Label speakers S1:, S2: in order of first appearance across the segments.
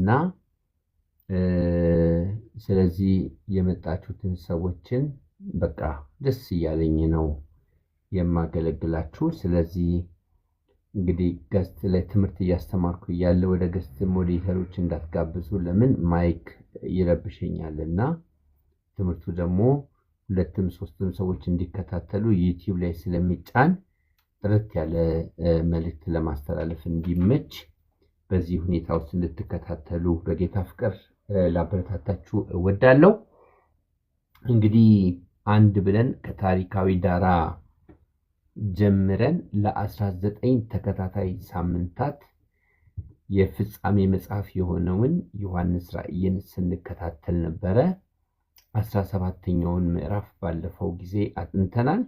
S1: እና ስለዚህ የመጣችሁትን ሰዎችን በቃ ደስ እያለኝ ነው የማገለግላችሁ። ስለዚህ እንግዲህ ገስት ላይ ትምህርት እያስተማርኩ እያለ ወደ ገስት ሞዴሬተሮች እንዳትጋብዙ፣ ለምን ማይክ ይረብሸኛልና ትምህርቱ ደግሞ ሁለትም ሶስትም ሰዎች እንዲከታተሉ ዩቲዩብ ላይ ስለሚጫን ጥርት ያለ መልእክት ለማስተላለፍ እንዲመች በዚህ ሁኔታ ውስጥ እንድትከታተሉ በጌታ ፍቅር ላበረታታችሁ እወዳለሁ። እንግዲህ አንድ ብለን ከታሪካዊ ዳራ ጀምረን ለ19 ተከታታይ ሳምንታት የፍጻሜ መጽሐፍ የሆነውን ዮሐንስ ራእይን ስንከታተል ነበረ። 17ኛውን ምዕራፍ ባለፈው ጊዜ አጥንተናል።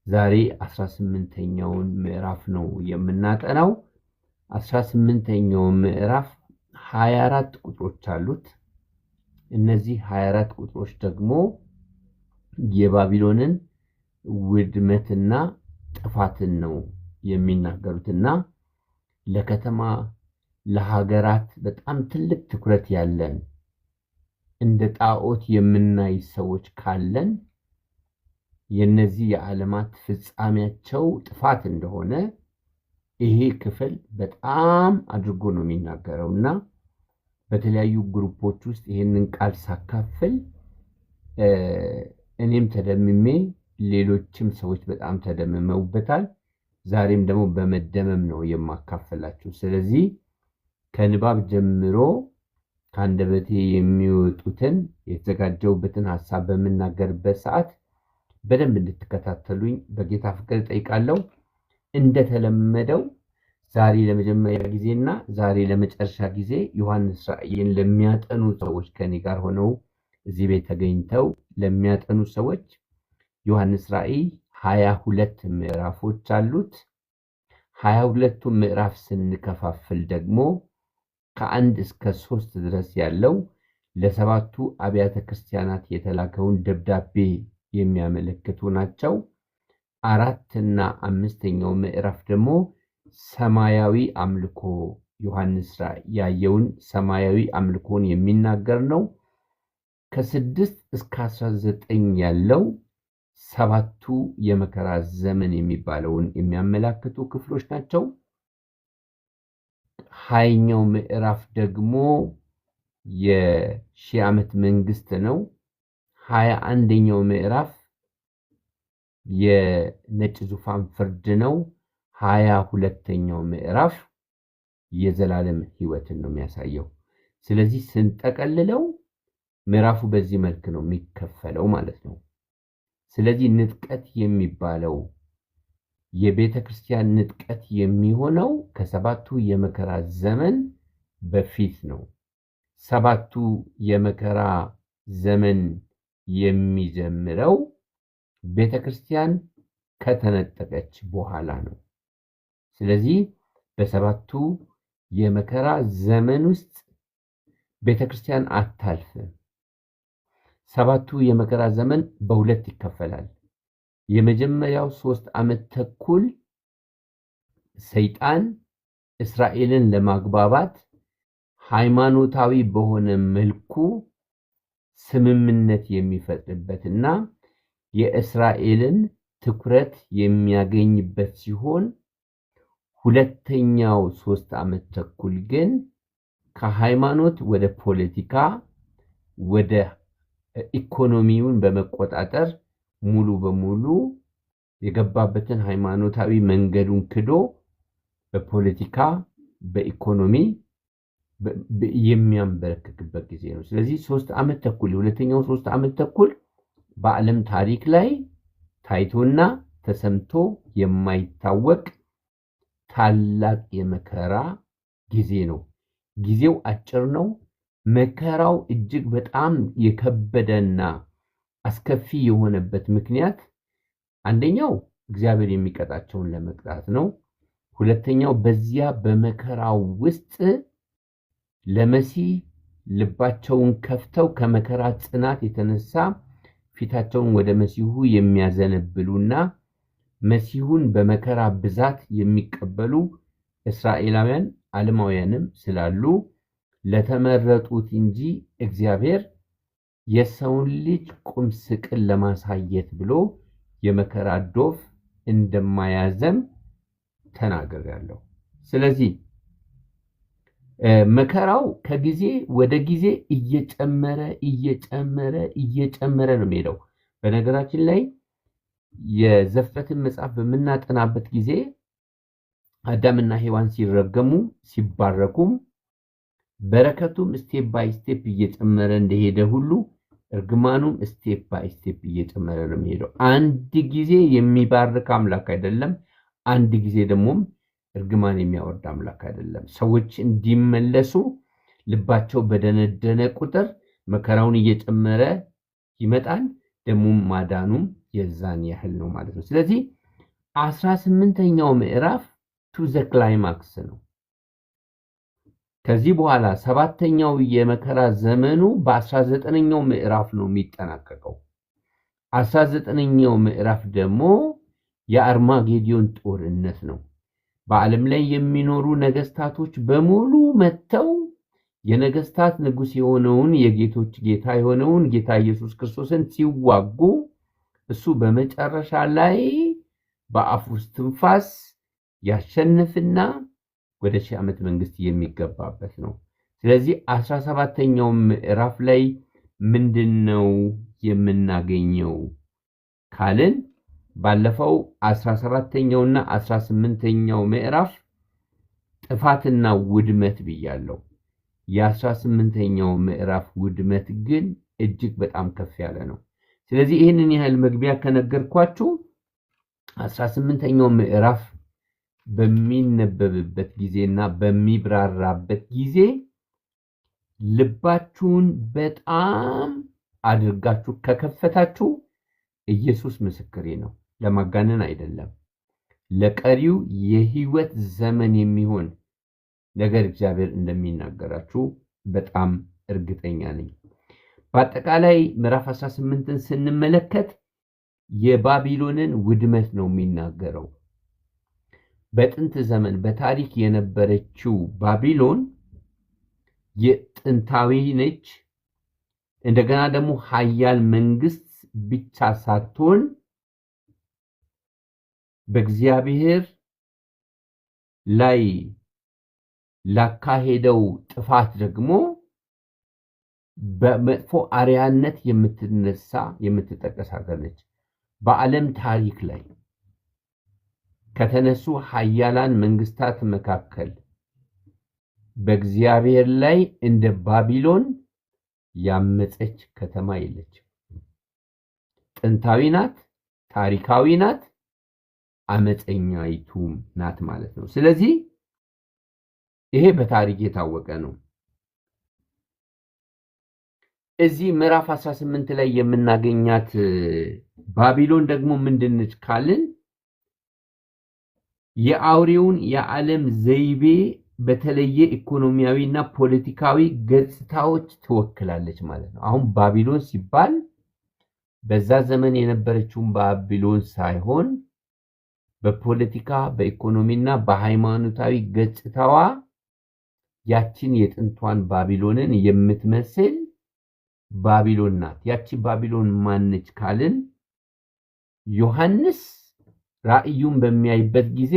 S1: ዛሬ 18ኛውን ምዕራፍ ነው የምናጠናው። 18ኛው ምዕራፍ 24 ቁጥሮች አሉት። እነዚህ 24 ቁጥሮች ደግሞ የባቢሎንን ውድመትና ጥፋትን ነው የሚናገሩትና ለከተማ ለሀገራት በጣም ትልቅ ትኩረት ያለን እንደ ጣዖት የምናይ ሰዎች ካለን የነዚህ የዓለማት ፍጻሜያቸው ጥፋት እንደሆነ ይሄ ክፍል በጣም አድርጎ ነው የሚናገረውና በተለያዩ ግሩፖች ውስጥ ይሄንን ቃል ሳካፍል እኔም ተደምሜ ሌሎችም ሰዎች በጣም ተደምመውበታል። ዛሬም ደግሞ በመደመም ነው የማካፈላችሁ። ስለዚህ ከንባብ ጀምሮ ከአንደበቴ የሚወጡትን የተዘጋጀውበትን ሐሳብ በመናገርበት ሰዓት በደንብ እንድትከታተሉኝ በጌታ ፍቅር ጠይቃለሁ። እንደተለመደው ዛሬ ለመጀመሪያ ጊዜና ዛሬ ለመጨረሻ ጊዜ ዮሐንስ ራእይን ለሚያጠኑ ሰዎች ከኔ ጋር ሆነው እዚህ ቤት ተገኝተው ለሚያጠኑ ሰዎች ዮሐንስ ራእይ 22 ምዕራፎች አሉት። 22ቱ ምዕራፍ ስንከፋፍል ደግሞ ከ1 እስከ 3 ድረስ ያለው ለሰባቱ አብያተ ክርስቲያናት የተላከውን ደብዳቤ የሚያመለክቱ ናቸው። 4 እና 5ኛው ምዕራፍ ደግሞ ሰማያዊ አምልኮ ዮሐንስ ራእይ ያየውን ሰማያዊ አምልኮን የሚናገር ነው። ከ6 እስከ 19 ያለው ሰባቱ የመከራ ዘመን የሚባለውን የሚያመላክቱ ክፍሎች ናቸው። 20ኛው ምዕራፍ ደግሞ የሺህ ዓመት መንግስት ነው። 21ኛው ምዕራፍ የነጭ ዙፋን ፍርድ ነው። 22ኛው ምዕራፍ የዘላለም ሕይወትን ነው የሚያሳየው። ስለዚህ ስንጠቀልለው ምዕራፉ በዚህ መልክ ነው የሚከፈለው ማለት ነው። ስለዚህ ንጥቀት የሚባለው የቤተ ክርስቲያን ንጥቀት የሚሆነው ከሰባቱ የመከራ ዘመን በፊት ነው። ሰባቱ የመከራ ዘመን የሚጀምረው ቤተ ክርስቲያን ከተነጠቀች በኋላ ነው። ስለዚህ በሰባቱ የመከራ ዘመን ውስጥ ቤተ ክርስቲያን አታልፍም። ሰባቱ የመከራ ዘመን በሁለት ይከፈላል። የመጀመሪያው 3 ዓመት ተኩል ሰይጣን እስራኤልን ለማግባባት ሃይማኖታዊ በሆነ መልኩ ስምምነት የሚፈጥርበትና የእስራኤልን ትኩረት የሚያገኝበት ሲሆን ሁለተኛው 3 ዓመት ተኩል ግን ከሃይማኖት ወደ ፖለቲካ ወደ ኢኮኖሚውን በመቆጣጠር ሙሉ በሙሉ የገባበትን ሃይማኖታዊ መንገዱን ክዶ በፖለቲካ በኢኮኖሚ የሚያንበረክክበት ጊዜ ነው። ስለዚህ 3 ዓመት ተኩል ሁለተኛው 3 ዓመት ተኩል በዓለም ታሪክ ላይ ታይቶና ተሰምቶ የማይታወቅ ታላቅ የመከራ ጊዜ ነው። ጊዜው አጭር ነው። መከራው እጅግ በጣም የከበደና አስከፊ የሆነበት ምክንያት አንደኛው እግዚአብሔር የሚቀጣቸውን ለመቅጣት ነው። ሁለተኛው በዚያ በመከራው ውስጥ ለመሲህ ልባቸውን ከፍተው ከመከራ ጽናት የተነሳ ፊታቸውን ወደ መሲሁ የሚያዘነብሉና መሲሁን በመከራ ብዛት የሚቀበሉ እስራኤላውያን ዓለማውያንም ስላሉ ለተመረጡት እንጂ እግዚአብሔር የሰውን ልጅ ቁም ስቅል ለማሳየት ብሎ የመከራ ዶፍ እንደማያዘም ተናግሬያለሁ። ስለዚህ መከራው ከጊዜ ወደ ጊዜ እየጨመረ ነው የሚሄደው። በነገራችን ላይ የዘፍጥረትን መጽሐፍ በምናጠናበት ጊዜ አዳምና ሔዋን ሲረገሙ ሲባረኩም በረከቱም ስቴፕ ባይ ስቴፕ እየጨመረ እንደሄደ ሁሉ እርግማኑም ስቴፕ ባይ ስቴፕ እየጨመረ ነው የሚሄደው። አንድ ጊዜ የሚባርክ አምላክ አይደለም፣ አንድ ጊዜ ደግሞ እርግማን የሚያወርድ አምላክ አይደለም። ሰዎች እንዲመለሱ ልባቸው በደነደነ ቁጥር መከራውን እየጨመረ ይመጣል፣ ደሙም ማዳኑም የዛን ያህል ነው ማለት ነው። ስለዚህ 18ኛው ምዕራፍ ቱ ዘ ክላይማክስ ነው። ከዚህ በኋላ 7ኛው የመከራ ዘመኑ በ19ኛው ምዕራፍ ነው የሚጠናቀቀው። 19ኛው ምዕራፍ ደግሞ የአርማጌዲዮን ጦርነት ነው። በዓለም ላይ የሚኖሩ ነገስታቶች በሙሉ መጥተው የነገስታት ንጉስ የሆነውን የጌቶች ጌታ የሆነውን ጌታ ኢየሱስ ክርስቶስን ሲዋጉ እሱ በመጨረሻ ላይ በአፉ ውስጥ ትንፋስ ያሸንፍና ወደ 1000 ዓመት መንግስት የሚገባበት ነው። ስለዚህ 17ኛው ምዕራፍ ላይ ምንድነው የምናገኘው ካልን ባለፈው 17ኛውና 18ኛው ምዕራፍ ጥፋትና ውድመት ብያለሁ። የ18ኛው ምዕራፍ ውድመት ግን እጅግ በጣም ከፍ ያለ ነው። ስለዚህ ይህንን ያህል መግቢያ ከነገርኳችሁ 18ኛው ምዕራፍ በሚነበብበት ጊዜና በሚብራራበት ጊዜ ልባችሁን በጣም አድርጋችሁ ከከፈታችሁ ኢየሱስ ምስክሬ ነው፣ ለማጋነን አይደለም፣ ለቀሪው የህይወት ዘመን የሚሆን ነገር እግዚአብሔር እንደሚናገራችሁ በጣም እርግጠኛ ነኝ። በአጠቃላይ ምዕራፍ 18ን ስንመለከት የባቢሎንን ውድመት ነው የሚናገረው። በጥንት ዘመን በታሪክ የነበረችው ባቢሎን የጥንታዊ ነች። እንደገና ደግሞ ኃያል መንግስት ብቻ ሳትሆን በእግዚአብሔር ላይ ላካሄደው ጥፋት ደግሞ በመጥፎ አርያነት የምትነሳ የምትጠቀስ ሀገር ነች። በዓለም ታሪክ ላይ ከተነሱ ኃያላን መንግስታት መካከል በእግዚአብሔር ላይ እንደ ባቢሎን ያመፀች ከተማ የለችም። ጥንታዊ ናት፣ ታሪካዊ ናት፣ አመፀኛይቱም ናት ማለት ነው። ስለዚህ ይሄ በታሪክ የታወቀ ነው። እዚህ ምዕራፍ 18 ላይ የምናገኛት ባቢሎን ደግሞ ምንድነች ካልን የአውሬውን የዓለም ዘይቤ በተለየ ኢኮኖሚያዊና ፖለቲካዊ ገጽታዎች ትወክላለች ማለት ነው። አሁን ባቢሎን ሲባል በዛ ዘመን የነበረችውን ባቢሎን ሳይሆን በፖለቲካ በኢኮኖሚና በሃይማኖታዊ ገጽታዋ ያቺን የጥንቷን ባቢሎንን የምትመስል ባቢሎን ናት። ያቺ ባቢሎን ማነች ካልን ዮሐንስ ራእዩን በሚያይበት ጊዜ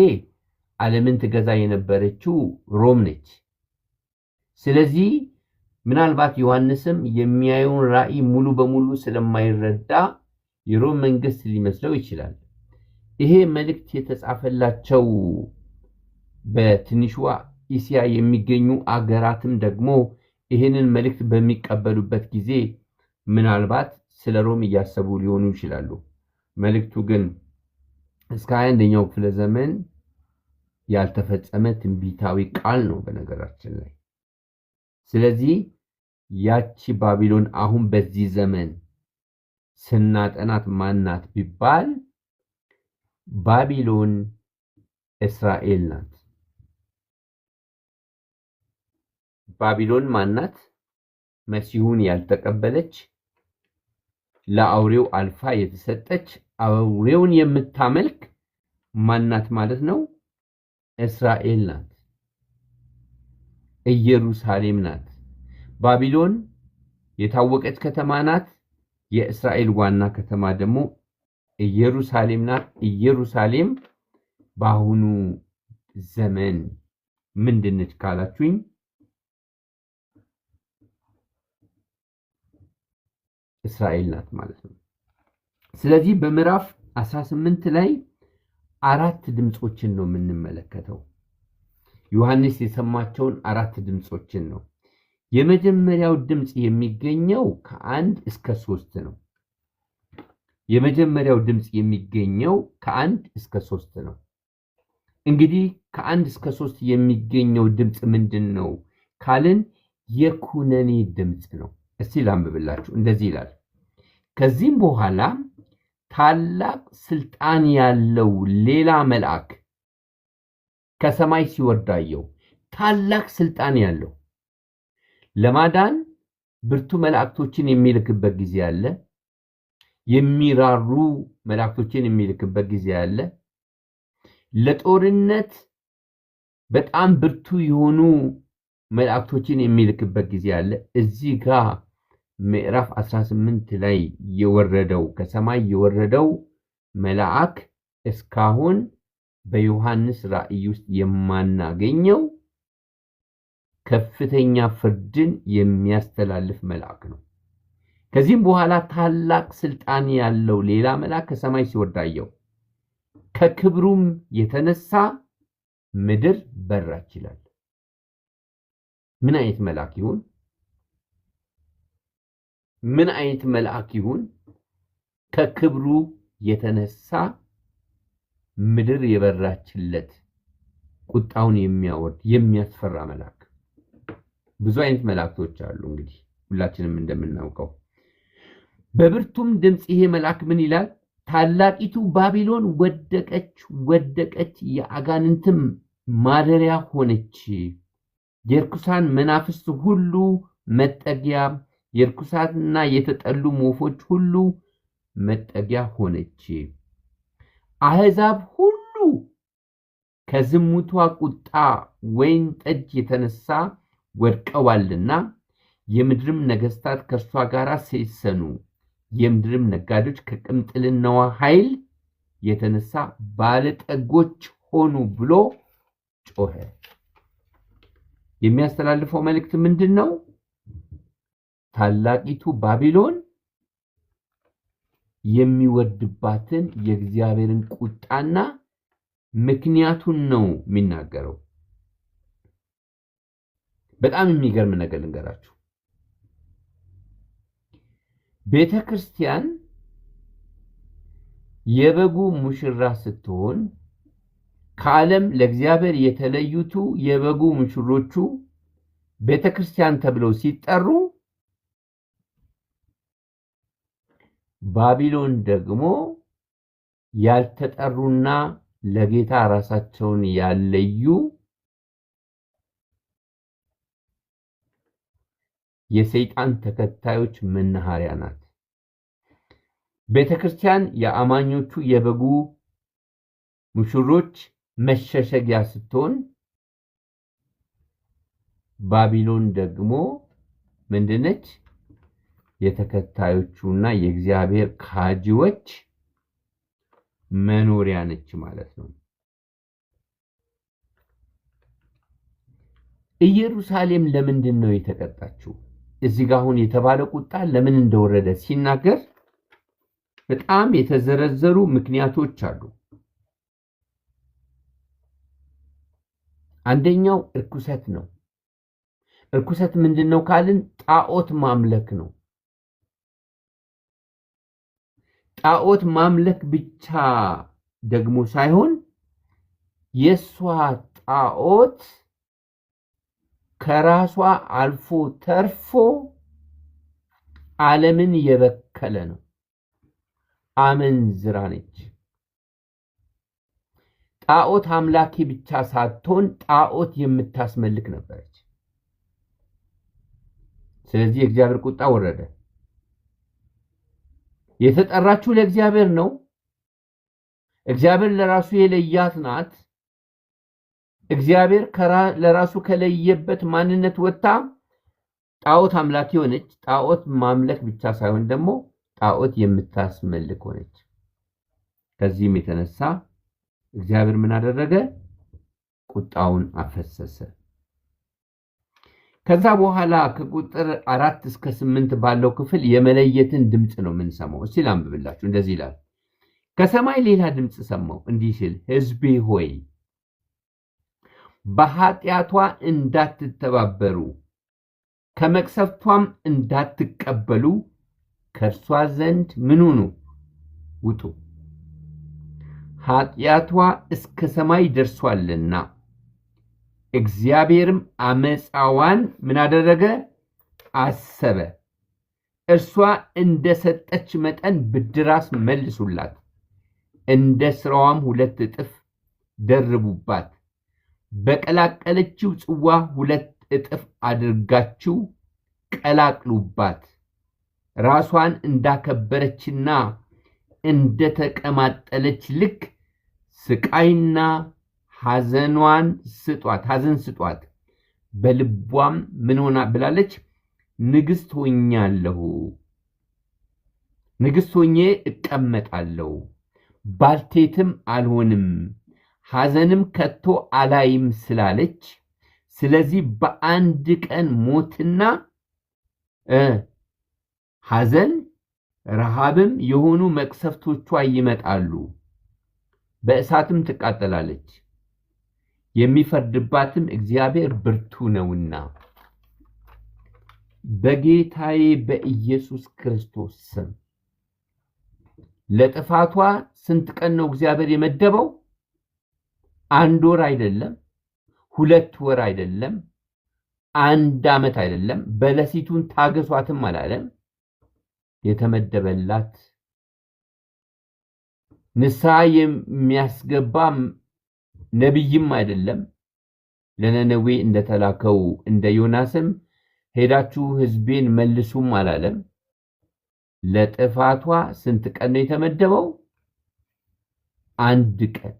S1: ዓለምን ትገዛ የነበረችው ሮም ነች። ስለዚህ ምናልባት ዮሐንስም የሚያየውን ራእይ ሙሉ በሙሉ ስለማይረዳ የሮም መንግስት ሊመስለው ይችላል። ይሄ መልእክት የተጻፈላቸው በትንሿ እስያ የሚገኙ አገራትም ደግሞ ይሄንን መልእክት በሚቀበሉበት ጊዜ ምናልባት ስለ ሮም እያሰቡ ሊሆኑ ይችላሉ። መልእክቱ ግን እስከ 21ኛው ክፍለ ዘመን ያልተፈጸመ ትንቢታዊ ቃል ነው በነገራችን ላይ። ስለዚህ ያቺ ባቢሎን አሁን በዚህ ዘመን ስናጠናት ማናት ቢባል ባቢሎን እስራኤል ናት። ባቢሎን ማናት? መሲሁን ያልተቀበለች ለአውሬው አልፋ የተሰጠች አውሬውን የምታመልክ ማናት ማለት ነው? እስራኤል ናት። ኢየሩሳሌም ናት። ባቢሎን የታወቀች ከተማ ናት። የእስራኤል ዋና ከተማ ደግሞ ኢየሩሳሌም ናት። ኢየሩሳሌም በአሁኑ ዘመን ምንድነች ካላችሁኝ እስራኤል ናት ማለት ነው። ስለዚህ በምዕራፍ 18 ላይ 4 ድምጾችን ነው የምንመለከተው። ዮሐንስ የሰማቸውን 4 ድምጾችን ነው። የመጀመሪያው ድምጽ የሚገኘው ከ1 እስከ 3 ነው። የመጀመሪያው ድምጽ የሚገኘው ከ1 እስከ 3 ነው። እንግዲህ ከ1 እስከ 3 የሚገኘው ድምጽ ምንድነው ካልን የኩነኔ ድምጽ ነው። እስቲ ላንብብላችሁ። እንደዚህ ይላል። ከዚህም በኋላ ታላቅ ስልጣን ያለው ሌላ መልአክ ከሰማይ ሲወርድ አየሁ። ታላቅ ስልጣን ያለው ለማዳን ብርቱ መላእክቶችን የሚልክበት ጊዜ አለ። የሚራሩ መላእክቶችን የሚልክበት ጊዜ አለ። ለጦርነት በጣም ብርቱ የሆኑ መላእክቶችን የሚልክበት ጊዜ አለ። እዚህ ጋር ምዕራፍ 18 ላይ የወረደው ከሰማይ የወረደው መልአክ እስካሁን በዮሐንስ ራእይ ውስጥ የማናገኘው ከፍተኛ ፍርድን የሚያስተላልፍ መልአክ ነው። ከዚህም በኋላ ታላቅ ስልጣን ያለው ሌላ መልአክ ከሰማይ ሲወርድ አየሁ። ከክብሩም የተነሳ ምድር በራች ይላል። ምን አይነት መልአክ ይሁን? ምን አይነት መልአክ ይሁን? ከክብሩ የተነሳ ምድር የበራችለት ቁጣውን የሚያወርድ የሚያስፈራ መልአክ። ብዙ አይነት መላእክቶች አሉ እንግዲህ ሁላችንም እንደምናውቀው። በብርቱም ድምጽ ይሄ መልአክ ምን ይላል? ታላቂቱ ባቢሎን ወደቀች፣ የአጋንንትም ማደሪያ ሆነች፣ የርኩሳን መናፍስት ሁሉ መጠጊያ፣ የርኩሳትና የተጠሉ ወፎች ሁሉ መጠጊያ ሆነች። አሕዛብ ሁሉ ከዝሙቷ ቁጣ ወይን ጠጅ የተነሳ ወድቀዋልና የምድርም ነገስታት ከእርሷ ጋር ሴሰኑ፣ የምድርም ነጋዴዎች ከቅምጥልናዋ ኃይል የተነሳ ባለጠጎች ሆኑ ብሎ ጮኸ። የሚያስተላልፈው መልእክት ምንድን ነው? ታላቂቱ ባቢሎን የሚወድባትን የእግዚአብሔርን ቁጣና ምክንያቱን ነው የሚናገረው። በጣም የሚገርም ነገር ልንገራችሁ። ቤተክርስቲያን የበጉ ሙሽራ ስትሆን ከዓለም ለእግዚአብሔር የተለዩቱ የበጉ ሙሽሮቹ ቤተክርስቲያን ተብለው ሲጠሩ፣ ባቢሎን ደግሞ ያልተጠሩና ለጌታ ራሳቸውን ያለዩ የሰይጣን ተከታዮች መናኸሪያ ናት። ቤተክርስቲያን የአማኞቹ የበጉ ሙሽሮች መሸሸጊያ ስትሆን፣ ባቢሎን ደግሞ ምንድነች? የተከታዮቹና የእግዚአብሔር ካጂዎች መኖሪያ ነች ማለት ነው። ኢየሩሳሌም ለምንድን ነው የተቀጣችው? እዚህ ጋር አሁን የተባለ ቁጣ ለምን እንደወረደ ሲናገር በጣም የተዘረዘሩ ምክንያቶች አሉ። አንደኛው እርኩሰት ነው። እርኩሰት ምንድነው ካልን ጣዖት ማምለክ ነው። ጣዖት ማምለክ ብቻ ደግሞ ሳይሆን የሷ ጣዖት ከራሷ አልፎ ተርፎ ዓለምን የበከለ ነው። አመንዝራ ነች። ጣዖት አምላኪ ብቻ ሳትሆን ጣዖት የምታስመልክ ነበረች። ስለዚህ የእግዚአብሔር ቁጣ ወረደ። የተጠራችው ለእግዚአብሔር ነው። እግዚአብሔር ለራሱ የለያት ናት። እግዚአብሔር ለራሱ ከለየበት ማንነት ወጣ ጣዖት አምላኪ ሆነች። ጣዖት ማምለክ ብቻ ሳይሆን ደግሞ ጣዖት የምታስመልክ ሆነች። ከዚህም የተነሳ እግዚአብሔር ምን አደረገ? ቁጣውን አፈሰሰ። ከዛ በኋላ ከቁጥር 4 እስከ 8 ባለው ክፍል የመለየትን ድምጽ ነው የምንሰማው። እስቲ ላንብብላችሁ። እንደዚህ ይላል። ከሰማይ ሌላ ድምጽ ሰማሁ እንዲህ ሲል፣ ሕዝቤ ሆይ በኃጢአቷ እንዳትተባበሩ ከመቅሰፍቷም እንዳትቀበሉ ከእርሷ ዘንድ ምን ሁኑ? ውጡ። ኃጢአቷ እስከ ሰማይ ደርሷልና እግዚአብሔርም አመፃዋን ምን አደረገ? አሰበ። እርሷ እንደሰጠች መጠን ብድራስ መልሱላት፣ እንደ ስራዋም 2 እጥፍ ደርቡባት። በቀላቀለችው ጽዋ 2 እጥፍ አድርጋችሁ ቀላቅሉባት። ራሷን እንዳከበረችና እንደተቀማጠለች ልክ ስቃይና ሐዘን ስጧት። በልቧም ምን ሆና ብላለች? ንግሥት ሆኜ እቀመጣለሁ፣ ባልቴትም አልሆንም፣ ሐዘንም ከቶ አላይም ስላለች፣ ስለዚህ በአንድ ቀን ሞትና ሐዘን ረሃብም የሆኑ መቅሰፍቶቿ ይመጣሉ፣ በእሳትም ትቃጠላለች። የሚፈርድባትም እግዚአብሔር ብርቱ ነውና። በጌታዬ በኢየሱስ ክርስቶስ ስም ለጥፋቷ ስንት ቀን ነው እግዚአብሔር የመደበው? 1 ወር አይደለም፣ 2 ወር አይደለም፣ 1 ዓመት አይደለም። በለሲቱን ታገሷትም አላለም። የተመደበላት ንስሐ የሚያስገባ ነብይም አይደለም። ለነነዌ እንደተላከው እንደ ዮናስም ሄዳችሁ ሕዝቤን መልሱም አላለም። ለጥፋቷ ስንት ቀን ነው የተመደበው? 1 ቀን።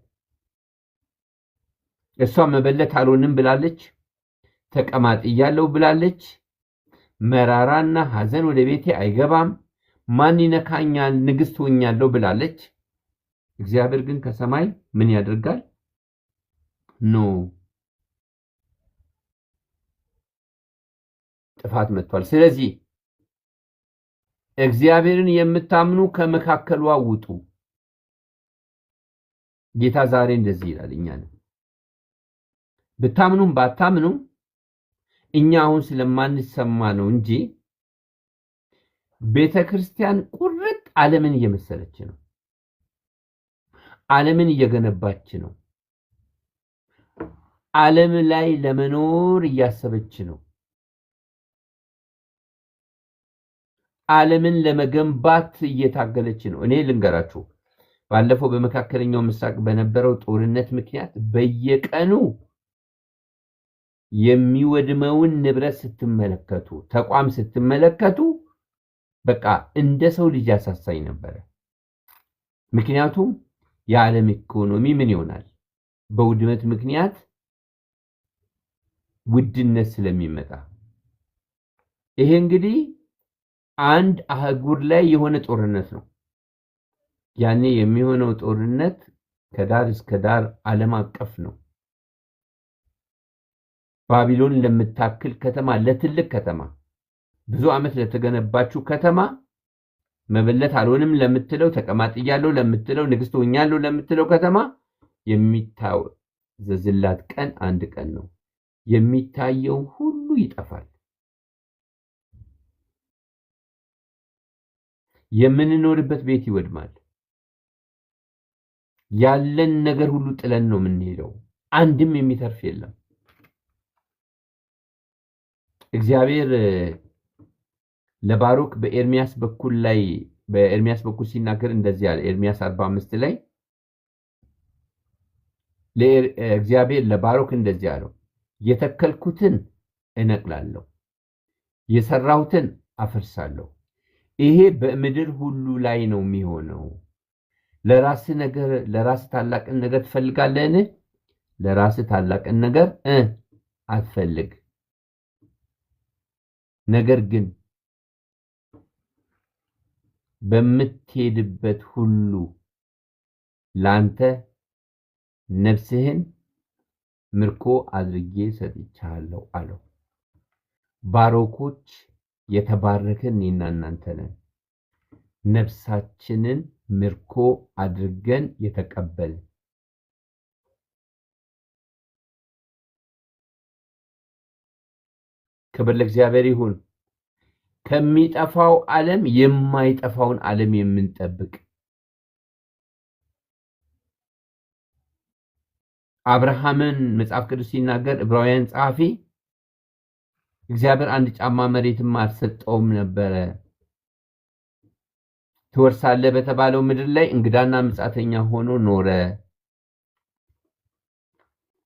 S1: እሷ መበለት አልሆንም ብላለች፣ ተቀማጥያለሁ ብላለች። መራራና ሐዘን ወደ ቤቴ አይገባም፣ ማን ይነካኛል? ንግሥት ሆኛለሁ ብላለች። እግዚአብሔር ግን ከሰማይ ምን ያደርጋል? ኖ ጥፋት መጥቷል። ስለዚህ እግዚአብሔርን የምታምኑ ከመካከሏ ውጡ። ጌታ ዛሬ እንደዚህ ይላል። እኛን ብታምኑም ባታምኑም እኛ አሁን ስለማንሰማ ነው እንጂ ቤተክርስቲያን ቁርጥ ዓለምን እየመሰለች ነው። ዓለምን እየገነባች ነው። ዓለም ላይ ለመኖር እያሰበች ነው። ዓለምን ለመገንባት እየታገለች ነው። እኔ ልንገራችሁ፣ ባለፈው በመካከለኛው ምስራቅ በነበረው ጦርነት ምክንያት በየቀኑ የሚወድመውን ንብረት ስትመለከቱ፣ ተቋም ስትመለከቱ በቃ እንደ ሰው ልጅ ያሳሳኝ ነበር። ምክንያቱም የዓለም ኢኮኖሚ ምን ይሆናል? በውድመት ምክንያት ውድነት ስለሚመጣ። ይሄ እንግዲህ አንድ አህጉር ላይ የሆነ ጦርነት ነው። ያኔ የሚሆነው ጦርነት ከዳር እስከ ዳር ዓለም አቀፍ ነው። ባቢሎን ለምታክል ከተማ፣ ለትልቅ ከተማ፣ ብዙ ዓመት ለተገነባችው ከተማ መበለት አልሆንም ለምትለው፣ ተቀማጥያለሁ ለምትለው፣ ንግሥት ሆኛለሁ ለምትለው ከተማ የሚታዘዝላት ቀን 1 ቀን ነው። የሚታየው ሁሉ ይጠፋል። የምንኖርበት ቤት ይወድማል። ያለን ነገር ሁሉ ጥለን ነው የምንሄደው። አንድም የሚተርፍ የለም። እግዚአብሔር ለባሮክ በኤርሚያስ በኩል ሲናገር እንደዚህ አለ። ኤርሚያስ 45 ላይ እግዚአብሔር ለባሮክ እንደዚህ አለው፣ የተከልኩትን እነቅላለሁ፣ የሰራሁትን አፈርሳለሁ። ይሄ በምድር ሁሉ ላይ ነው የሚሆነው። ለራስ ታላቅን ነገር ትፈልጋለህን? ለራስ ታላቅን ነገር አትፈልግ። ነገር ግን በምትሄድበት ሁሉ ላንተ ነፍስህን ምርኮ አድርጌ ሰጥቻለሁ አለው። ባሮኮች የተባረክን እኔና እናንተ ነን። ነፍሳችንን ምርኮ አድርገን የተቀበል ክብር ለእግዚአብሔር ይሁን። ከሚጠፋው ዓለም የማይጠፋውን ዓለም የምንጠብቅ አብርሃምን መጽሐፍ ቅዱስ ሲናገር ዕብራውያን ጸሐፊ እግዚአብሔር አንድ ጫማ መሬትም አልሰጠውም ነበረ፣ ትወርሳለህ በተባለው ምድር ላይ እንግዳና ምጻተኛ ሆኖ ኖረ።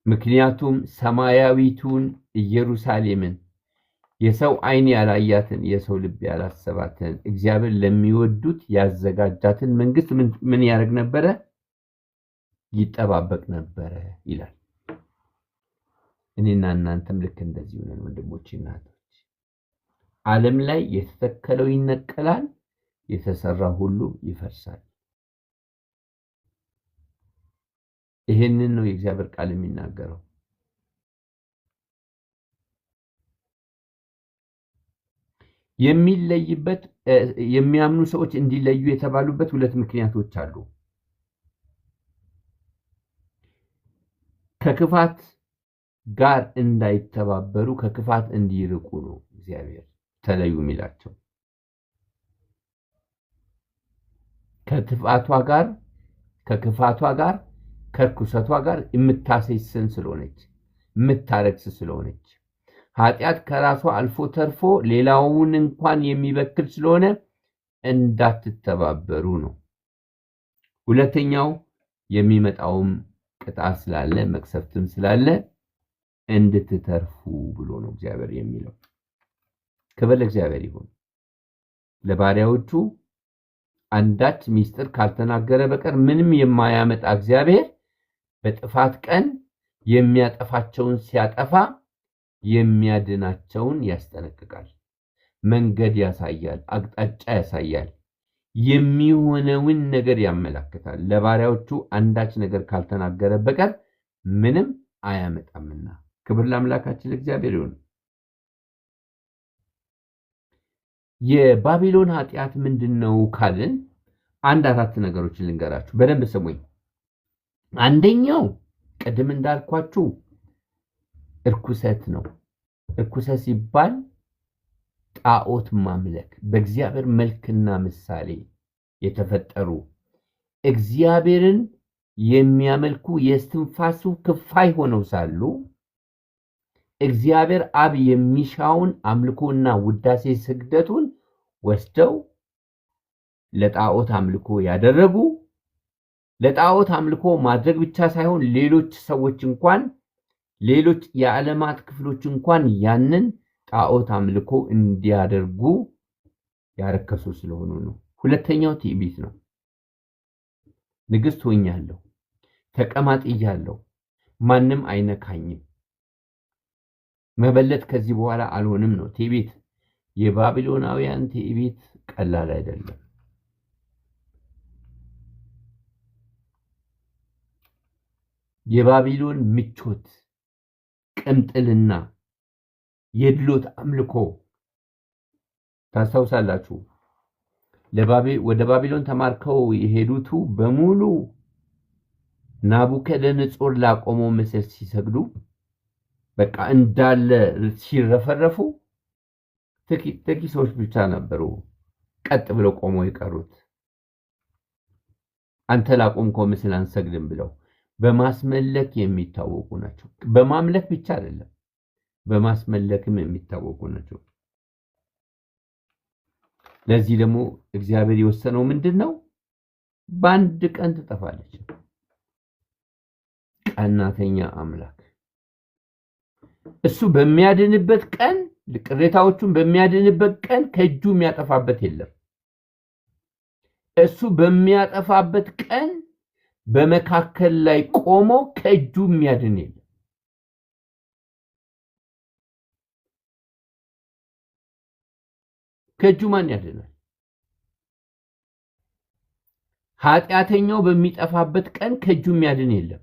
S1: ምክንያቱም ሰማያዊቱን ኢየሩሳሌምን የሰው ዓይን ያላያትን የሰው ልብ ያላሰባትን እግዚአብሔር ለሚወዱት ያዘጋጃትን መንግስት ምን ያደርግ ነበረ? ይጠባበቅ ነበረ ይላል። እኔና እናንተም ልክ እንደዚህ ሆነን ወንድሞችና እህቶች፣ ዓለም ላይ የተተከለው ይነቀላል፣ የተሰራ ሁሉ ይፈርሳል። ይሄንን ነው የእግዚአብሔር ቃል የሚናገረው። የሚለይበት የሚያምኑ ሰዎች እንዲለዩ የተባሉበት ሁለት ምክንያቶች አሉ። ከክፋት ጋር እንዳይተባበሩ ከክፋት እንዲርቁ ነው እግዚአብሔር ተለዩ የሚላቸው። ከክፋቷ ጋር ከርኩሰቷ ጋር የምታሰይስን ስለሆነች የምታረክስ ስለሆነች ኃጢአት ከራሷ አልፎ ተርፎ ሌላውን እንኳን የሚበክል ስለሆነ እንዳትተባበሩ ነው። ሁለተኛው የሚመጣውም ቅጣት ስላለ መቅሰፍትም ስላለ እንድትተርፉ ብሎ ነው እግዚአብሔር የሚለው። ክብር ለእግዚአብሔር ይሁን። ለባሪያዎቹ አንዳች ሚስጥር ካልተናገረ በቀር ምንም የማያመጣ እግዚአብሔር በጥፋት ቀን የሚያጠፋቸውን ሲያጠፋ የሚያድናቸውን ያስጠነቅቃል፣ መንገድ ያሳያል፣ አቅጣጫ ያሳያል፣ የሚሆነውን ነገር ያመለክታል። ለባሪያዎቹ አንዳች ነገር ካልተናገረ በቀር ምንም አያመጣምና። ክብር ለአምላካችን ለእግዚአብሔር ይሁን። የባቢሎን ኃጢአት ምንድነው ካልን አራት ነገሮችን ልንገራችሁ፣ በደንብ ስሙኝ። አንደኛው ቅድም እንዳልኳችሁ እርኩሰት ነው። እርኩሰት ሲባል ጣዖት ማምለክ፣ በእግዚአብሔር መልክና ምሳሌ የተፈጠሩ እግዚአብሔርን የሚያመልኩ የእስትንፋሱ ክፋይ ሆነው ሳሉ እግዚአብሔር አብ የሚሻውን አምልኮና ውዳሴ ስግደቱን ወስደው ለጣዖት አምልኮ ያደረጉ፣ ለጣዖት አምልኮ ማድረግ ብቻ ሳይሆን ሌሎች ሰዎች እንኳን ሌሎች የዓለማት ክፍሎች እንኳን ያንን ጣዖት አምልኮ እንዲያደርጉ ያረከሱ ስለሆኑ ነው። ሁለተኛው ትዕቢት ነው። ንግሥት ሆኛለሁ፣ ተቀማጥያለሁ፣ ማንም አይነካኝም፣ መበለት ከዚህ በኋላ አልሆንም ነው ትዕቢት። የባቢሎናውያን ትዕቢት ቀላል አይደለም። የባቢሎን ምቾት፣ ቅምጥልና፣ የድሎት አምልኮ ታስታውሳላችሁ። ወደ ባቢሎን ተማርከው የሄዱት በሙሉ ናቡከደነጾር ላቆመው ምስል ሲሰግዱ በቃ እንዳለ ሲረፈረፉ ጥቂት ሰዎች ብቻ ነበሩ ቀጥ ብለው ቆመው የቀሩት። አንተ ላቆምከው ምስል አንሰግድም ብለው በማስመለክ የሚታወቁ ናቸው። በማምለክ ብቻ አይደለም፣ በማስመለክም የሚታወቁ ናቸው። ለዚህ ደግሞ እግዚአብሔር የወሰነው ምንድነው? በአንድ ቀን ትጠፋለች። ቀናተኛ አምላክ እሱ በሚያድንበት ቀን፣ ቅሬታዎቹን በሚያድንበት ቀን ከእጁ የሚያጠፋበት የለም። እሱ በሚያጠፋበት ቀን በመካከል ላይ ቆሞ ከእጁ የሚያድን የለም። ከእጁ ማን ያድናል? ኃጢአተኛው በሚጠፋበት ቀን ከእጁ የሚያድን የለም።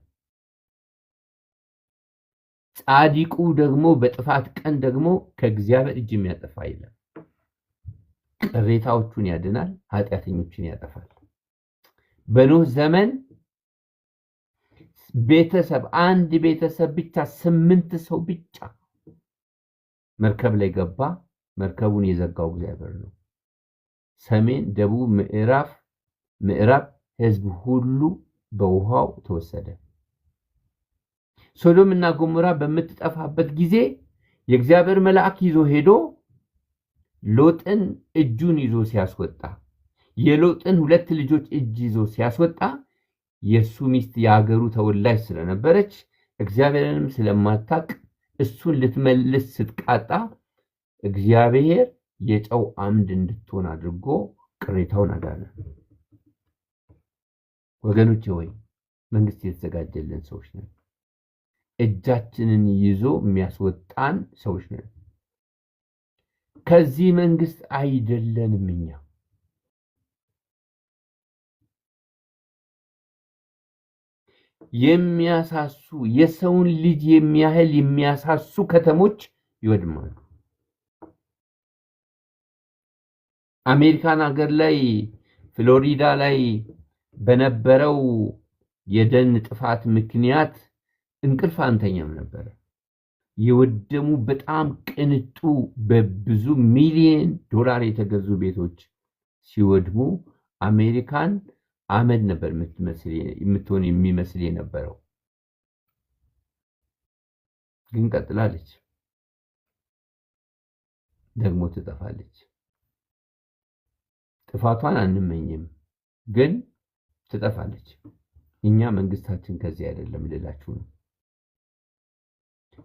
S1: ጻድቁ ደግሞ በጥፋት ቀን ደግሞ ከእግዚአብሔር እጅ የሚያጠፋ የለም። ቅሬታዎቹን ያድናል፣ ኃጢአተኞችን ያጠፋል። በኖህ ዘመን ቤተሰብ አንድ ቤተሰብ ብቻ 8 ሰው ብቻ መርከብ ላይ ገባ። መርከቡን የዘጋው እግዚአብሔር ነው። ሰሜን፣ ደቡብ፣ ምዕራብ ህዝብ ሁሉ በውሃው ተወሰደ። ሶዶም እና ጎሞራ በምትጠፋበት ጊዜ የእግዚአብሔር መልአክ ይዞ ሄዶ ሎጥን እጁን ይዞ ሲያስወጣ የሎጥን 2 ልጆች እጅ ይዞ ሲያስወጣ የሱ ሚስት ያገሩ ተወላጅ ስለነበረች እግዚአብሔርንም ስለማታቅ እሱን ልትመልስ ስትቃጣ እግዚአብሔር የጨው አምድ እንድትሆን አድርጎ ቅሬታውን አዳነ። ወገኖቼ ሆይ መንግስት የተዘጋጀልን ሰዎች ነን። እጃችንን ይዞ የሚያስወጣን ሰዎች ነን። ከዚህ መንግስት አይደለንም እኛ። የሚያሳሱ የሰውን ልጅ የሚያህል የሚያሳሱ ከተሞች ይወድማሉ። አሜሪካን ሀገር ላይ ፍሎሪዳ ላይ በነበረው የደን ጥፋት ምክንያት እንቅልፍ አንተኛም ነበር። የወደሙ በጣም ቅንጡ በብዙ ሚሊዮን ዶላር የተገዙ ቤቶች ሲወድሙ አሜሪካን አመድ ነበር የምትሆን የሚመስል የነበረው። ግን ቀጥላለች፣ ደግሞ ትጠፋለች። ጥፋቷን አንመኝም፣ ግን ትጠፋለች። እኛ መንግስታችን ከዚህ አይደለም ልላችሁ ነው።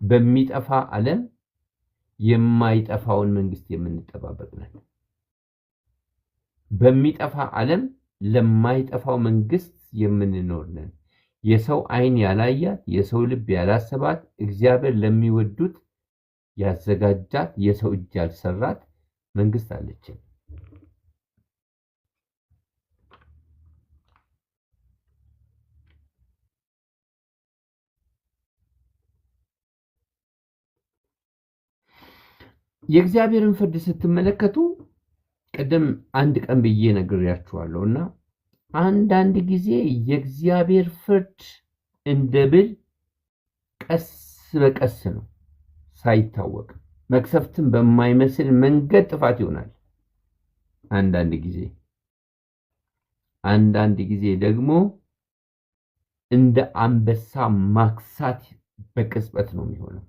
S1: በሚጠፋ ዓለም የማይጠፋውን መንግስት የምንጠባበቅ ነን። በሚጠፋ ዓለም ለማይጠፋው መንግስት የምንኖር ነን። የሰው አይን ያላያት የሰው ልብ ያላሰባት እግዚአብሔር ለሚወዱት ያዘጋጃት የሰው እጅ ያልሰራት መንግስት አለችን። የእግዚአብሔርን ፍርድ ስትመለከቱ ቀደም አንድ ቀን ብዬ ነግሬያችኋለሁና አንዳንድ ጊዜ የእግዚአብሔር ፍርድ እንደ ብል ቀስ በቀስ ነው፣ ሳይታወቅ መክሰፍትን በማይመስል መንገድ ጥፋት ይሆናል። አንዳንድ ጊዜ ደግሞ እንደ አንበሳ ማክሳት በቅጽበት ነው የሚሆነው።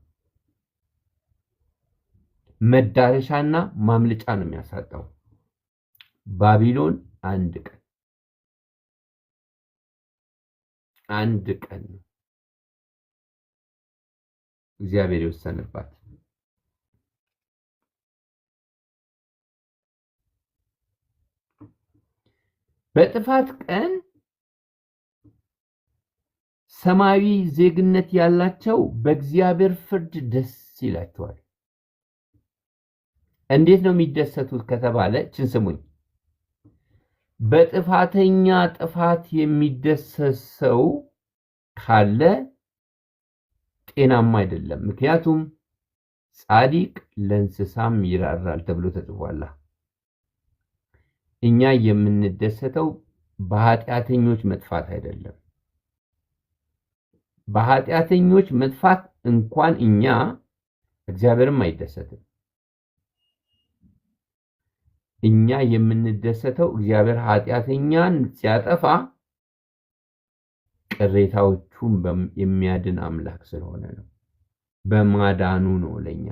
S1: መዳረሻና ማምለጫ ነው የሚያሳጣው። ባቢሎን አንድ ቀን እግዚአብሔር የወሰነባት። በጥፋት ቀን ሰማያዊ ዜግነት ያላቸው በእግዚአብሔር ፍርድ ደስ ይላቸዋል። እንዴት ነው የሚደሰቱት ከተባለ ችን ስሙኝ። በጥፋተኛ ጥፋት የሚደሰት ሰው ካለ ጤናማ አይደለም። ምክንያቱም ጻድቅ ለእንስሳም ይራራል ተብሎ ተጽፏል። እኛ የምንደሰተው በኃጢአተኞች መጥፋት አይደለም። በኃጢአተኞች መጥፋት እንኳን እኛ እግዚአብሔርም አይደሰትም። እኛ የምንደሰተው እግዚአብሔር ኃጢአተኛን ሲያጠፋ ቅሬታዎቹን የሚያድን አምላክ ስለሆነ ነው። በማዳኑ ነው። ለኛ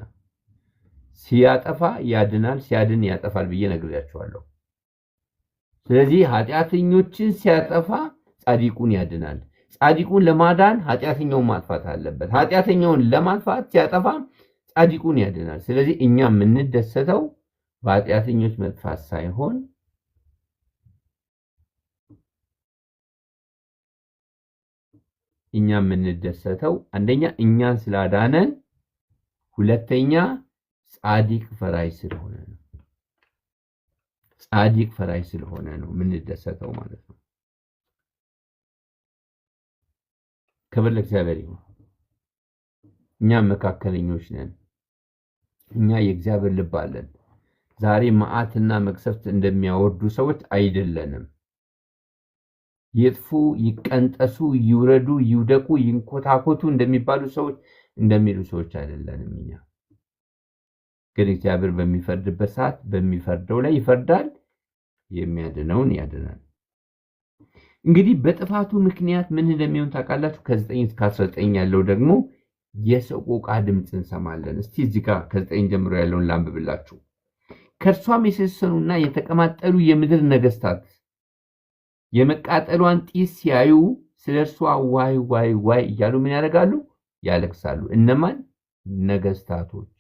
S1: ሲያጠፋ ያድናል፣ ሲያድን ያጠፋል ብዬ ነግሬያችኋለሁ። ስለዚህ ኃጢአተኞችን ሲያጠፋ ጻድቁን ያድናል። ጻድቁን ለማዳን ኃጢአተኛውን ማጥፋት አለበት። ኃጢአተኛውን ለማጥፋት ሲያጠፋ ጻድቁን ያድናል። ስለዚህ እኛ የምንደሰተው በኃጢአተኞች መጥፋት ሳይሆን እኛ የምንደሰተው አንደኛ እኛን ስላዳነን፣ ሁለተኛ ጻድቅ ፈራጅ ስለሆነ ነው። ጻድቅ ፈራጅ ስለሆነ ነው የምንደሰተው ማለት ነው። ክብር ለእግዚአብሔር ይሁን። እኛ መካከለኞች ነን። እኛ የእግዚአብሔር ልብ አለን። ዛሬ መዓትና መቅሰፍት እንደሚያወርዱ ሰዎች አይደለንም። ይጥፉ፣ ይቀንጠሱ፣ ይውረዱ፣ ይውደቁ፣ ይንኮታኮቱ እንደሚሉ ሰዎች አይደለንም። እኛ ግን እግዚአብሔር በሚፈርድበት ሰዓት በሚፈርደው ላይ ይፈርዳል፣ የሚያድነውን ያድናል። እንግዲህ በጥፋቱ ምክንያት ምን እንደሚሆን ታውቃላችሁ? ከ9 እስከ 19 ያለው ደግሞ የሰቆቃ ድምፅ እንሰማለን። እስቲ እዚህ ጋር ከ9 ጀምሮ ያለውን ላንብብላችሁ። ከእርሷም የሰሰኑና የተቀማጠሉ የምድር ነገስታት የመቃጠሏን ጢስ ሲያዩ ስለ እርሷ ዋይ ዋይ ዋይ እያሉ ምን ያደርጋሉ? ያለቅሳሉ። እነማን? ነገስታቶች።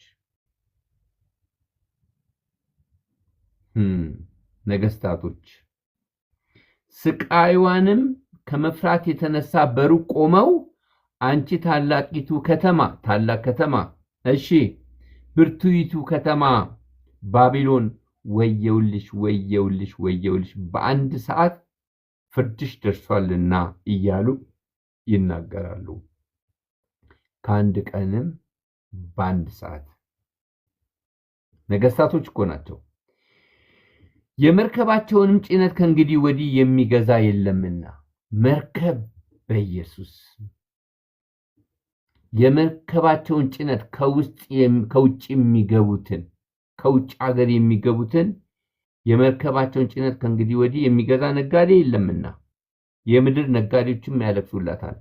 S1: ነገስታቶች ስቃይዋንም ከመፍራት የተነሳ በሩቅ ቆመው አንቺ ታላቂቱ ከተማ፣ ታላቅ ከተማ፣ እሺ ብርቱይቱ ከተማ ባቢሎን ወየውልሽ፣ ወየውልሽ፣ ወየውልሽ በአንድ ሰዓት ፍርድሽ ደርሷልና እያሉ ይናገራሉ። ከአንድ ቀንም በአንድ ሰዓት። ነገስታቶች እኮ ናቸው። የመርከባቸውንም ጭነት ከእንግዲህ ወዲህ የሚገዛ የለምና። መርከብ በኢየሱስ የመርከባቸውን ጭነት ከውጭ የሚገቡትን ከውጭ ሀገር የሚገቡትን የመርከባቸውን ጭነት ከእንግዲህ ወዲህ የሚገዛ ነጋዴ የለምና የምድር ነጋዴዎችም ያለቅሱላታል።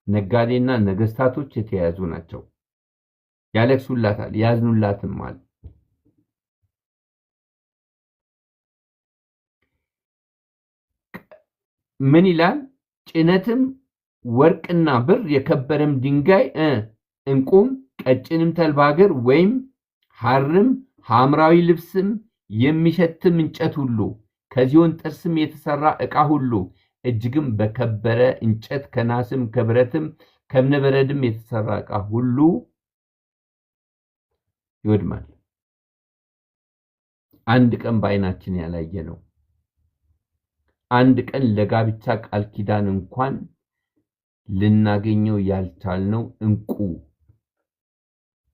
S1: ነጋዴና ነገስታቶች የተያዙ ናቸው። ያለቅሱላታል፣ ያዝኑላትማል። ምን ይላል? ጭነትም ወርቅና ብር የከበረም ድንጋይ እንቁም ቀጭንም ተልባ እግር ወይም ሐርም ሐምራዊ ልብስም የሚሸትም እንጨት ሁሉ ከዚዮን ጥርስም የተሰራ ዕቃ ሁሉ እጅግም በከበረ እንጨት ከናስም ከብረትም ከእብነበረድም የተሰራ ዕቃ ሁሉ ይወድማል። አንድ ቀን በዓይናችን ያላየ ነው። አንድ ቀን ለጋብቻ ቃል ኪዳን እንኳን ልናገኘው ያልቻልነው እንቁ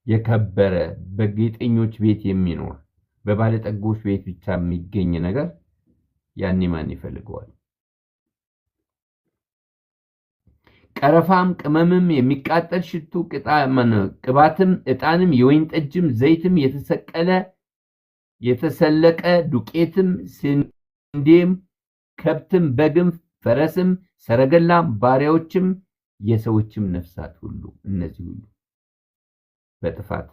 S1: የከበረ በጌጠኞች ቤት የሚኖር በባለጠጎች ቤት ብቻ የሚገኝ ነገር ያኔ ማን ይፈልገዋል? ቀረፋም ቅመምም የሚቃጠል ሽቱ ቅባትም ዕጣንም የወይን ጠጅም ዘይትም የተሰለቀ ዱቄትም ስንዴም ከብትም በግም ፈረስም ሰረገላም ባሪያዎችም የሰዎችም ነፍሳት ሁሉ እነዚህ ሁሉ በጥፋት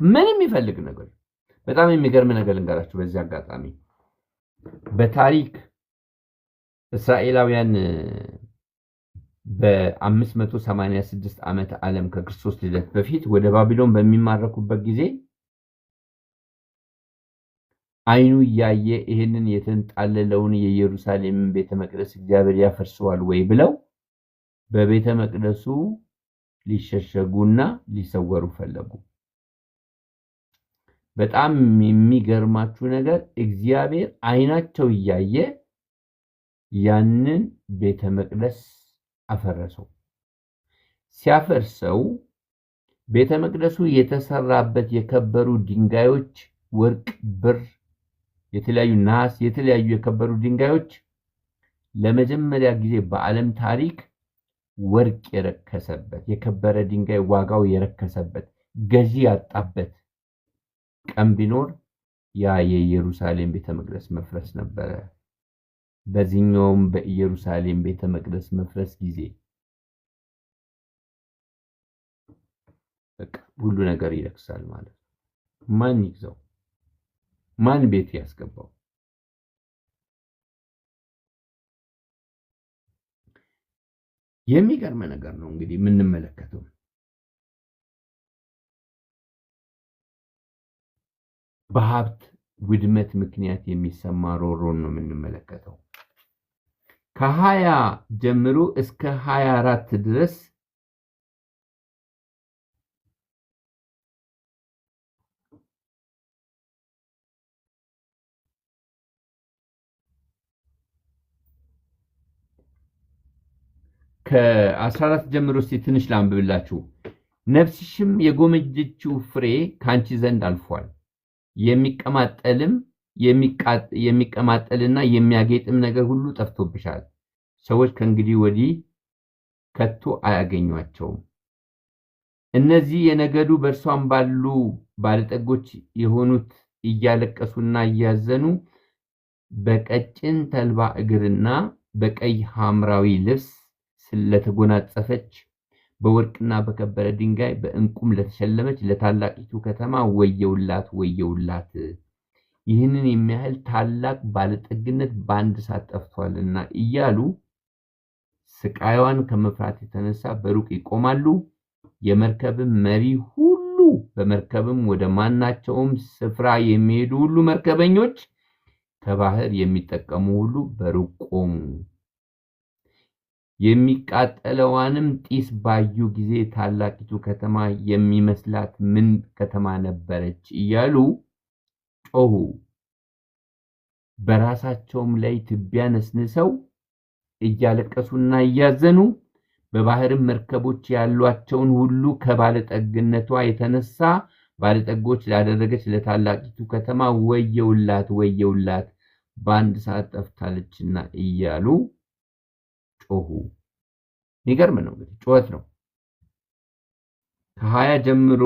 S1: ምንም ይፈልግ ነገር። በጣም የሚገርም ነገር ልንገራችሁ። በዚህ አጋጣሚ በታሪክ እስራኤላውያን በ586 ዓመተ ዓለም ከክርስቶስ ልደት በፊት ወደ ባቢሎን በሚማረኩበት ጊዜ አይኑ ያየ ይሄንን የተንጣለለውን የኢየሩሳሌምን ቤተ መቅደስ እግዚአብሔር ያፈርሰዋል ወይ ብለው በቤተ መቅደሱ ሊሸሸጉና ሊሰወሩ ፈለጉ። በጣም የሚገርማችሁ ነገር እግዚአብሔር አይናቸው ያየ ያንን ቤተ መቅደስ አፈረሰው። ሲያፈርሰው ቤተ መቅደሱ የተሰራበት የከበሩ ድንጋዮች ወርቅ፣ ብር፣ የተለያዩ ናስ፣ የተለያዩ የከበሩ ድንጋዮች ለመጀመሪያ ጊዜ በዓለም ታሪክ ወርቅ የረከሰበት የከበረ ድንጋይ ዋጋው የረከሰበት ገዢ ያጣበት ቀን ቢኖር ያ የኢየሩሳሌም ቤተ መቅደስ መፍረስ ነበረ። በዚህኛውም በኢየሩሳሌም ቤተ መቅደስ መፍረስ ጊዜ በቃ ሁሉ ነገር ይረክሳል ማለት ነው። ማን ይግዛው? ማን ቤት ያስገባው? የሚገርም ነገር ነው እንግዲህ የምንመለከተው። በሀብት ውድመት ምክንያት የሚሰማ ሮሮን ነው የምንመለከተው። ከ20 ጀምሮ እስከ 24 ድረስ ከ14 ጀምሮ እስቲ ትንሽ ላንብብላችሁ። ነፍስሽም የጎመጀችው ፍሬ ካንቺ ዘንድ አልፏል፣ የሚቀማጠልና የሚያጌጥም ነገር ሁሉ ጠፍቶብሻል። ሰዎች ከእንግዲህ ወዲህ ከቶ አያገኟቸውም። እነዚህ የነገዱ በእርሷም ባሉ ባለጠጎች የሆኑት እያለቀሱና እያዘኑ በቀጭን ተልባ እግርና በቀይ ሐምራዊ ልብስ ለተጎናጸፈች በወርቅና በከበረ ድንጋይ በእንቁም ለተሸለመች ለታላቂቱ ከተማ ወየውላት ወየውላት! ይህንን የሚያህል ታላቅ ባለጠግነት በአንድ ሰዓት ጠፍቷልና እያሉ ስቃይዋን ከመፍራት የተነሳ በሩቅ ይቆማሉ። የመርከብም መሪ ሁሉ በመርከብም ወደ ማናቸውም ስፍራ የሚሄዱ ሁሉ መርከበኞች ከባህር የሚጠቀሙ ሁሉ በሩቅ ቆሙ። የሚቃጠለዋንም ጢስ ባዩ ጊዜ ታላቂቱ ከተማ የሚመስላት ምን ከተማ ነበረች እያሉ ጮሁ። በራሳቸውም ላይ ትቢያ ነስንሰው እያለቀሱና እያዘኑ በባህርም መርከቦች ያሏቸውን ሁሉ ከባለጠግነቷ የተነሳ ባለጠጎች ላደረገች ለታላቂቱ ከተማ ወየውላት ወየውላት በአንድ ሰዓት ጠፍታለችና እያሉ ጮሁ። ይገርም ነው እንግዲህ ጩኸት ነው። ከ20 ጀምሮ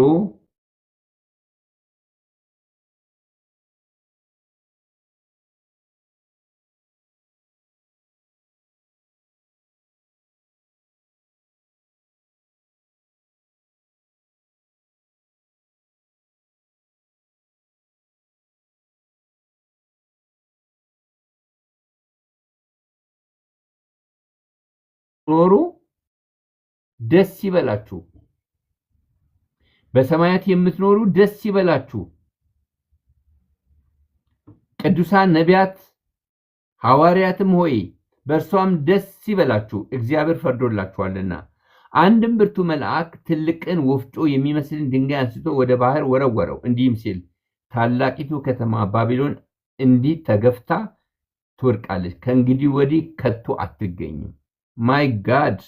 S1: ኖሩ ደስ ይበላችሁ፣ በሰማያት የምትኖሩ ደስ ይበላችሁ፣ ቅዱሳን ነቢያት ሐዋርያትም ሆይ በእርሷም ደስ ይበላችሁ፣ እግዚአብሔር ፈርዶላችኋልና። አንድም ብርቱ መልአክ ትልቅን ወፍጮ የሚመስልን ድንጋይ አንስቶ ወደ ባህር ወረወረው፣ እንዲህም ሲል ታላቂቱ ከተማ ባቢሎን እንዲህ ተገፍታ ትወድቃለች፣ ከእንግዲህ ወዲህ ከቶ አትገኝም። ማይ ጋድ!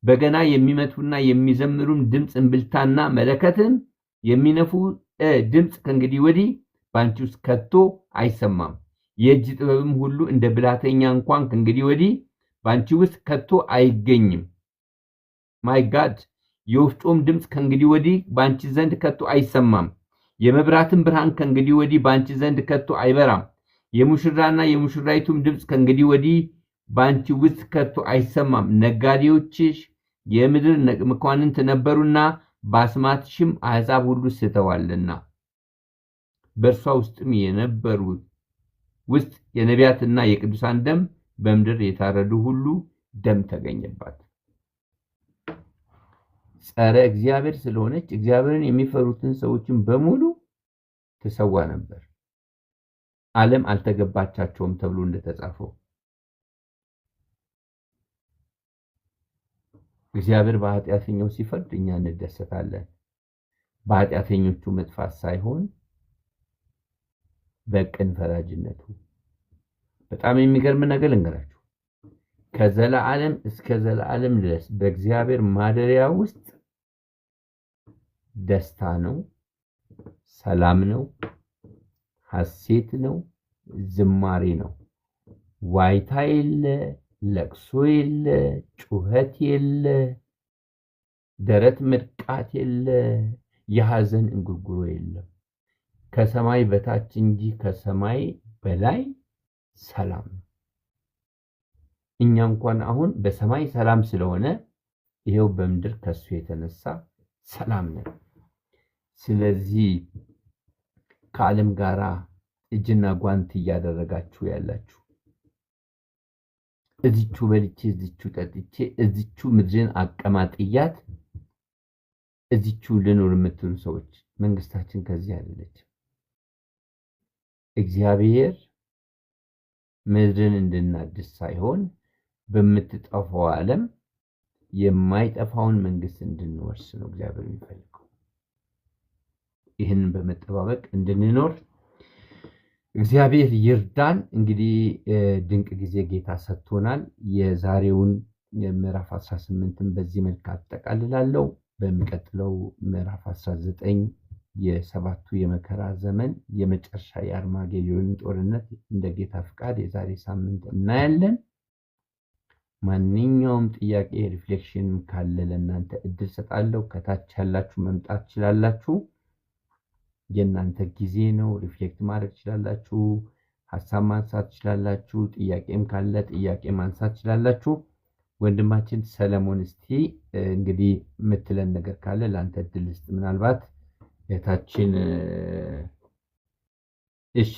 S1: በገና የሚመቱና የሚዘምሩም ድምፅ እንብልታና መለከትም የሚነፉ ድምፅ ከእንግዲህ ወዲህ ባንቺ ውስጥ ከቶ አይሰማም። የእጅ ጥበብም ሁሉ እንደ ብላተኛ እንኳን ከእንግዲህ ወዲህ ባንቺ ውስጥ ከቶ አይገኝም። ማይ ጋድ! የወፍጮም ድምፅ ከእንግዲህ ወዲህ ባንቺ ዘንድ ከቶ አይሰማም። የመብራትም ብርሃን ከእንግዲህ ወዲህ ባንቺ ዘንድ ከቶ አይበራም። የሙሽራና የሙሽራይቱም ድምፅ ከእንግዲህ ወዲህ ባንቺ ውስጥ ከቶ አይሰማም። ነጋዴዎችሽ የምድር መኳንንት ነበሩና በአስማትሽም አሕዛብ ሁሉ ስተዋልና። በእርሷ ውስጥም የነበሩት ውስጥ የነቢያትና የቅዱሳን ደም በምድር የታረዱ ሁሉ ደም ተገኘባት። ጸረ እግዚአብሔር ስለሆነች እግዚአብሔርን የሚፈሩትን ሰዎችን በሙሉ ትሰዋ ነበር። ዓለም አልተገባቻቸውም ተብሎ እንደተጻፈው እግዚአብሔር በኃጢአተኛው ሲፈርድ እኛ እንደሰታለን። በኃጢአተኞቹ መጥፋት ሳይሆን በቅን ፈራጅነቱ። በጣም የሚገርም ነገር ልንገራችሁ። ከዘላለም እስከ ዘላለም ድረስ በእግዚአብሔር ማደሪያ ውስጥ ደስታ ነው፣ ሰላም ነው፣ ሐሴት ነው፣ ዝማሬ ነው። ዋይታ የለ፣ ለቅሶ የለ፣ ጩኸት የለ፣ ደረት መድቃት የለ፣ የሐዘን እንጉርጉሮ የለም። ከሰማይ በታች እንጂ ከሰማይ በላይ ሰላም ነው። እኛ እንኳን አሁን በሰማይ ሰላም ስለሆነ ይሄው በምድር ከሱ የተነሳ ሰላም ነው። ስለዚህ ከዓለም ጋራ እጅና ጓንት እያደረጋችሁ ያላችሁ እዚቹ በልቼ እዚቹ ጠጥቼ እዚቹ ምድርን አቀማጥያት እዚቹ ልኖር የምትሉ ሰዎች መንግስታችን ከዚህ አይደለች። እግዚአብሔር ምድርን እንድናድስ ሳይሆን በምትጠፋው ዓለም የማይጠፋውን መንግስት እንድንወርስ ነው እግዚአብሔር የሚፈልገው። ይህን በመጠባበቅ እንድንኖር እግዚአብሔር ይርዳን። እንግዲህ ድንቅ ጊዜ ጌታ ሰጥቶናል። የዛሬውን ምዕራፍ 18ን በዚህ መልክ አጠቃልላለሁ። በሚቀጥለው ምዕራፍ 19 የሰባቱ የመከራ ዘመን የመጨረሻ የአርማጌዶን ጦርነት እንደ ጌታ ፍቃድ የዛሬ ሳምንት እናያለን። ማንኛውም ጥያቄ ሪፍሌክሽን ካለ ለእናንተ እድል ሰጣለሁ። ከታች ያላችሁ መምጣት ትችላላችሁ። የእናንተ ጊዜ ነው። ሪፍሌክት ማድረግ ትችላላችሁ። ሐሳብ ማንሳት ትችላላችሁ። ጥያቄም ካለ ጥያቄ ማንሳት ትችላላችሁ። ወንድማችን ሰለሞን እስቲ እንግዲህ የምትለን ነገር ካለ ለአንተ እድል ስጥ። ምናልባት የታችን እሺ